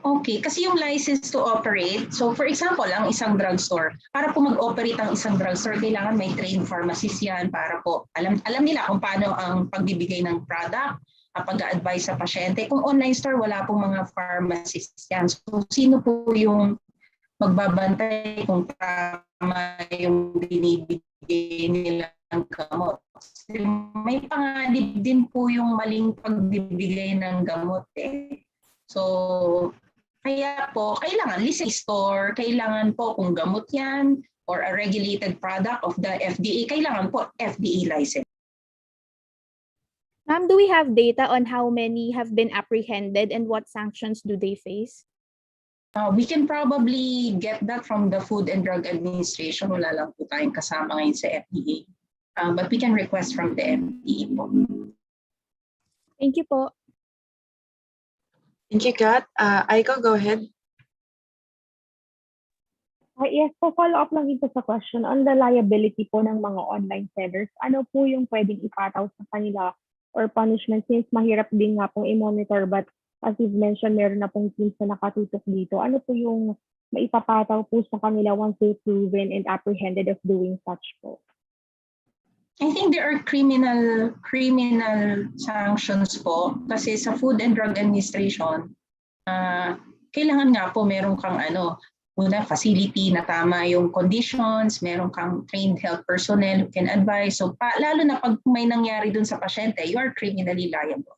Okay, kasi yung license to operate, so for example, ang isang drugstore, para po mag-operate ang isang drugstore, kailangan may trained pharmacist yan para po alam nila kung paano ang pagbibigay ng product, pag-a-advise sa pasyente. Kung online store, wala pong mga pharmacists yan. So, sino po yung magbabantay kung tama yung binibigay nilang gamot? May panganib din po yung maling pagbibigay ng gamot So, kaya po, kailangan license store, kailangan po kung gamot yan or a regulated product of the FDA, kailangan po FDA license. Ma'am, do we have data on how many have been apprehended and what sanctions do they face? We can probably get that from the Food and Drug Administration. Wala lang po tayong kasama ngayon sa FDA. But we can request from the FDA po. Thank you po. Thank you, Kat. Aiko, go ahead. Yes, so follow up lang dito sa question on the liability po ng mga online sellers. Ano po yung pwedeng ipataw sa kanila or punishment since mahirap din nga pong i-monitor but as you've mentioned, meron na pong teams na nakatutok dito. Ano po yung maipapataw po sa kanila once they're proven and apprehended of doing such po? I think there are criminal sanctions po kasi sa Food and Drug Administration, kailangan nga po meron kang una facility na tama yung conditions, meron kang trained health personnel who can advise. So lalo na pag may nangyari dun sa pasyente, you are criminally liable.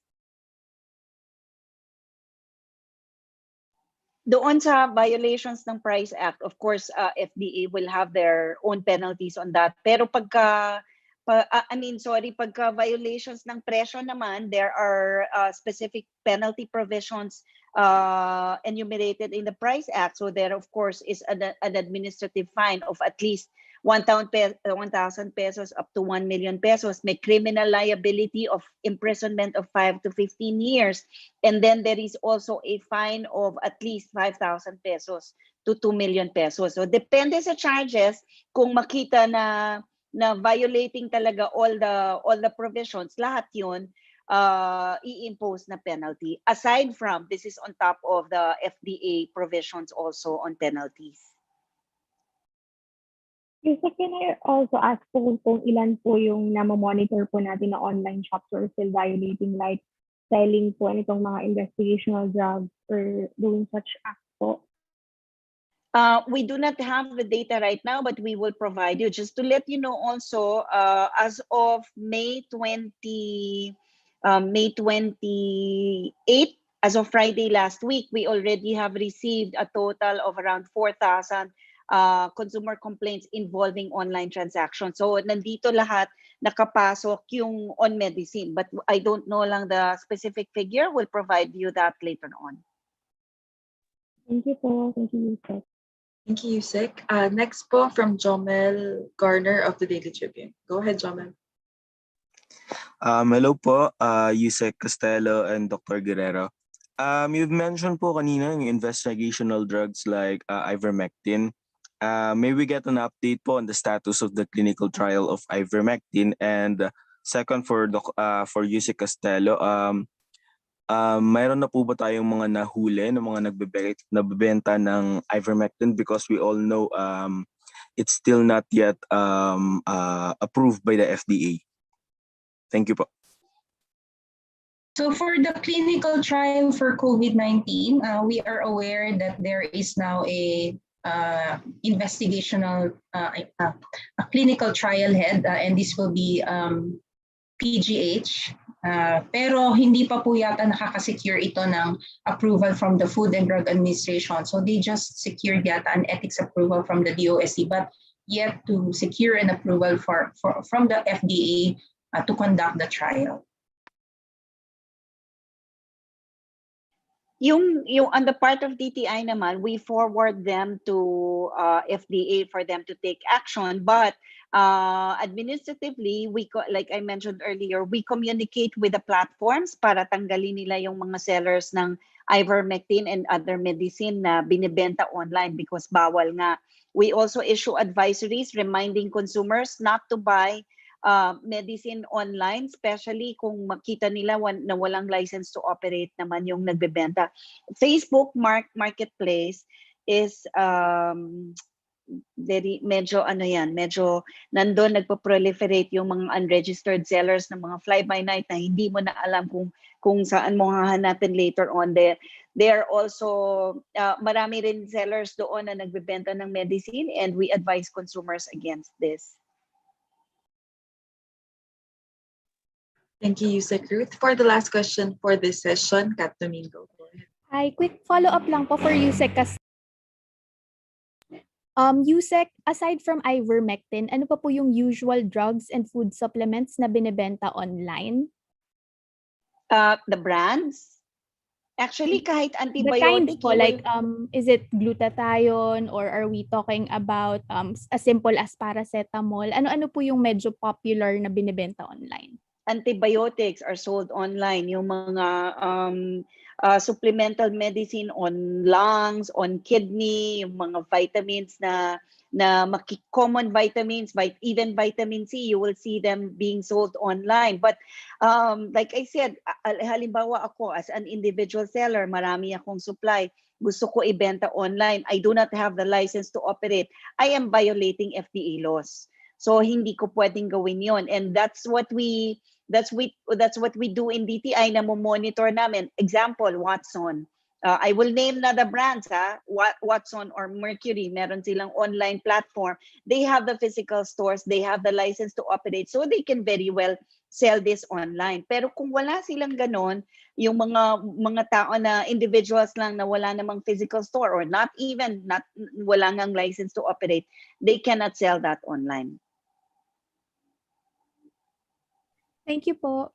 Doon sa violations ng Price Act, of course, FDA will have their own penalties on that. Pero pagka violations ng presyo naman, there are specific penalty provisions enumerated in the Price Act. So there, of course, is an administrative fine of at least 1,000 pesos up to 1 million pesos. May criminal liability of imprisonment of 5 to 15 years. And then there is also a fine of at least 5,000 pesos to 2 million pesos. So depende sa charges, kung makita na violating talaga all the provisions, lahat yun i-impose na penalty. Aside from, this is on top of the FDA provisions also on penalties. Yes, can I also ask po kung ilan po yung namamonitor po natin na online shops or still violating, like selling po nitong mga investigational drugs or doing such acts po? We do not have the data right now, but we will provide you. Just to let you know also, as of May 28, as of Friday last week, we already have received a total of around 4,000 consumer complaints involving online transactions. So nandito lahat nakapasok yung on medicine, but I don't know lang the specific figure. We'll provide you that later on. Thank you po. Thank you, Yusek. Thank you, Yusek. Next po from Jomel Garner of the Daily Tribune. Go ahead, Jomel. Hello po, Yusek Costello and Dr. Guerrero. You've mentioned po kanina yung investigational drugs like ivermectin. May we get an update po on the status of the clinical trial of ivermectin? And second, for Yusek Costello, mayroon na po ba tayong mga nahuli ng mga nagbebenta ng ivermectin, because we all know it's still not yet approved by the FDA. Thank you po. So for the clinical trial for COVID-19, we are aware that there is now a investigational a clinical trial head, and this will be PGH. Pero hindi pa po yata nakaka-secure ito ng approval from the Food and Drug Administration. So they just secured yata an ethics approval from the DOH, but yet to secure an approval from the FDA to conduct the trial. Yung on the part of DTI naman, we forward them to FDA for them to take action, but administratively, like I mentioned earlier, we communicate with the platforms para tanggalin nila yung mga sellers ng ivermectin and other medicine na binibenta online, because bawal nga. We also issue advisories reminding consumers not to buy medicine online, especially kung makita nila na walang license to operate naman yung nagbebenta. Facebook Marketplace is medyo nandun nagpo-proliferate yung mga unregistered sellers ng mga fly-by-night na hindi mo na alam kung saan mo hahanapin later on. There are also marami rin sellers doon na nagbebenta ng medicine, and we advise consumers against this. Thank you, Yusek Ruth. For the last question for this session, Kat Domingo. Hi, quick follow-up lang po for Yusek. Yusek, aside from ivermectin, ano pa po yung usual drugs and food supplements na binebenta online? The brands? Actually, kahit antibiotic. The kinds po, like, is it glutathione, or are we talking about as simple as paracetamol? Ano-ano po yung medyo popular na binebenta online? Antibiotics are sold online. Yung mga supplemental medicine on lungs, on kidney, yung mga vitamins na common vitamins, even vitamin C, you will see them being sold online. But like I said, halimbawa ako as an individual seller, marami akong supply, gusto ko ibenta online, I do not have the license to operate, I am violating FDA laws. So hindi ko pwedeng gawin yon, and that's what we do in DTI na monitor namin. Example, Watson. I will name na the brands, Watson or Mercury. Meron silang online platform. They have the physical stores. They have the license to operate, so they can very well sell this online. Pero kung wala silang ganon, yung mga tao na individuals lang na wala namang physical store or not wala ngang license to operate, they cannot sell that online. Thank you po.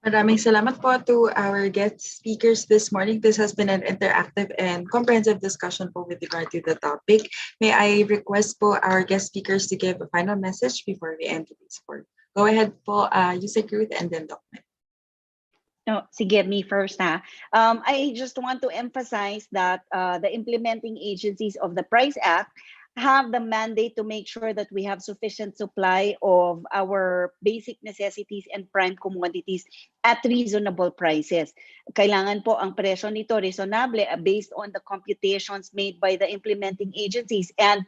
Maraming salamat po to our guest speakers this morning. This has been an interactive and comprehensive discussion po with regard to the topic. May I request po our guest speakers to give a final message before we end today's forum. Go ahead po, Yusek Ruth and then Doc Meg. No, sige, me first ha. I just want to emphasize that the implementing agencies of the Price Act have the mandate to make sure that we have sufficient supply of our basic necessities and prime commodities at reasonable prices. Kailangan po ang presyo nito reasonable based on the computations made by the implementing agencies. And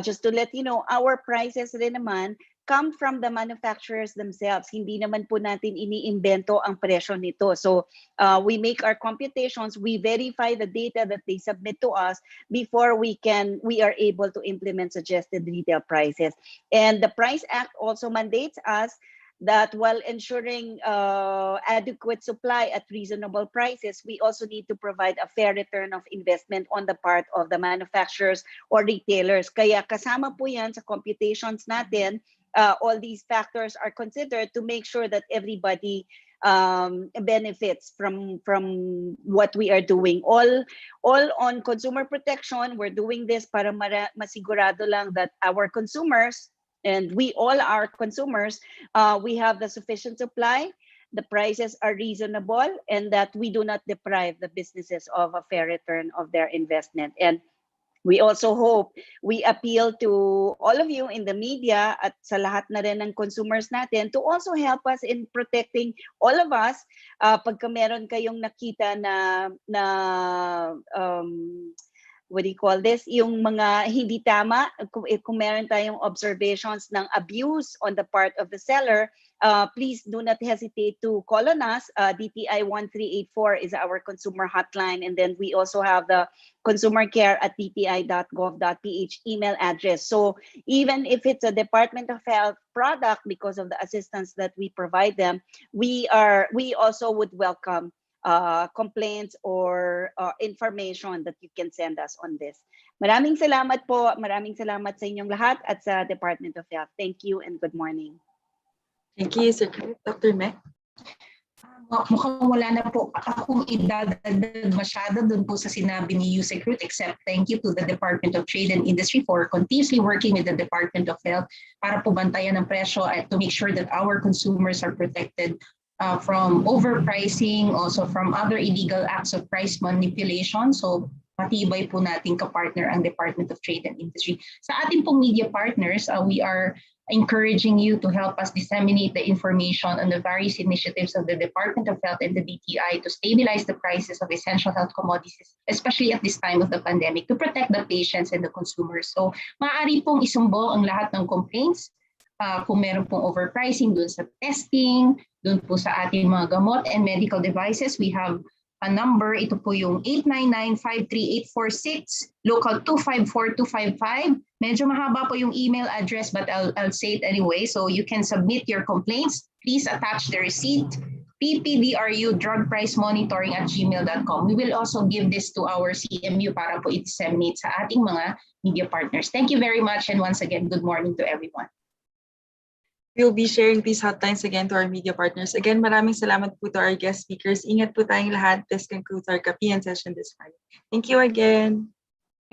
just to let you know, our prices rin naman come from the manufacturers themselves. Hindi naman po natin iniimbento ang presyo nito. So we make our computations, we verify the data that they submit to us before we are able to implement suggested retail prices. And the Price Act also mandates us that while ensuring adequate supply at reasonable prices, we also need to provide a fair return of investment on the part of the manufacturers or retailers. Kaya kasama po yan sa computations natin. All these factors are considered to make sure that everybody benefits from what we are doing. All on consumer protection, we're doing this para masigurado lang that our consumers, and we all are consumers, we have the sufficient supply, the prices are reasonable, and that we do not deprive the businesses of a fair return of their investment. And we also hope, we appeal to all of you in the media at sa lahat na rin ng consumers natin to also help us in protecting all of us. Pagka meron kayong nakita na what do you call this? Yung mga hindi tama, kung meron tayong observations ng abuse on the part of the seller, please do not hesitate to call on us. DTI 1384 is our consumer hotline. And then we also have the consumer care at dti.gov.ph email address. So even if it's a Department of Health product, because of the assistance that we provide them, we also would welcome complaints or information that you can send us on this. Maraming salamat po. Maraming salamat sa inyong lahat at sa Department of Health. Thank you and good morning. Thank you, Sir Dr. Meg. Mukhang wala na po akong idadagdag masyado dun po sa sinabi ni Yusek Ruth, except thank you to the Department of Trade and Industry for continuously working with the Department of Health para po bantayan ang presyo at to make sure that our consumers are protected from overpricing, also from other illegal acts of price manipulation. So matibay po nating kapartner ang Department of Trade and Industry. Sa ating pong media partners, we are encouraging you to help us disseminate the information on the various initiatives of the Department of Health and the DTI to stabilize the prices of essential health commodities, especially at this time of the pandemic, to protect the patients and the consumers. So maaari pong isumbong ang lahat ng complaints kung meron pong overpricing dun sa testing, dun po sa ating mga gamot and medical devices. We have a number, ito po yung 899-53846, local 254255. Medyo mahaba po yung email address, but I'll say it anyway. So you can submit your complaints. Please attach the receipt, ppdrudrugpricemonitoring@gmail.com. We will also give this to our CMU para po i-disseminate sa ating mga media partners. Thank you very much, and once again, good morning to everyone. We'll be sharing these hotlines again to our media partners. Again, maraming salamat po to our guest speakers. Ingat po tayong lahat. This concludes our Kapihan session this morning. Thank you again.